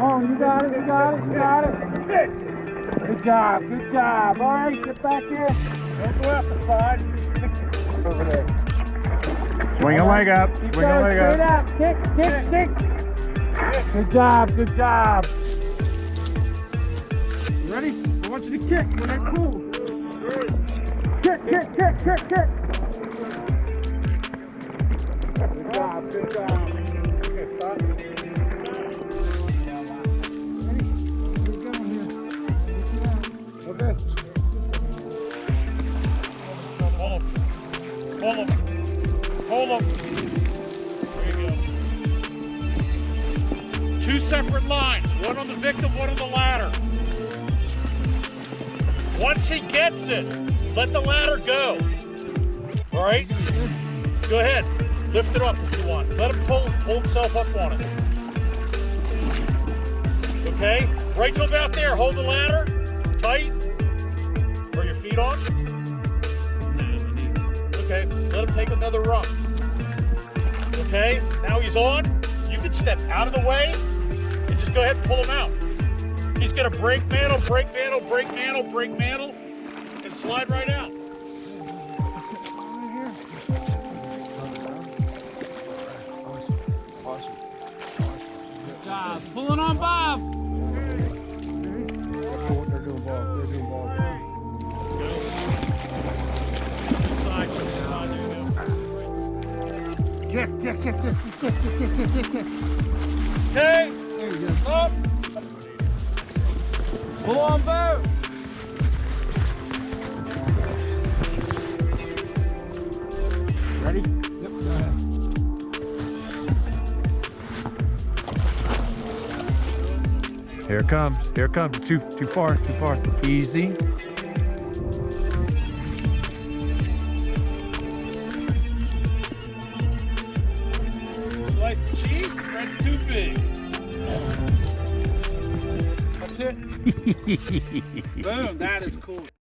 on, you got it, you got it, you got it. Good job, good job. All right, get back here. Don't go out the side. Over there. Swing a leg up. Keep Swing a going, leg straight up. up. Kick, kick, kick. Good job, good job. You ready? I want you to kick when I cool. Kick, kick, kick, kick, kick. Good job, good job. Okay, stop. Ready? Keep going here. Okay. Hold him. Hold him. Hold him. There you go. Two separate lines. One on the victim, one on the ladder. Once he gets it, let the ladder go. All right? Go ahead. Lift it up if you want. Let him pull himself up on it. Okay? Right till about there. Hold the ladder tight. Are your feet on? Okay. Let him take another run. Okay? Now he's on. You can step out of the way and just go ahead and pull him out. He's going to brake mantle, brake mantle, brake mantle, brake mantle, and slide right out. Good job. Pulling on Bob. They're doing ball. They're doing ball. Side, there you go. Kick, kick, kick, kick, kick, kick, kick, kick, kick. Okay, There you go. up. Pull on boat. Ready? Yep, go ahead. Here it comes. Here it comes. Too far. Too far. Easy. Slice of cheese, that's too big. That's it. Boom, that is cool.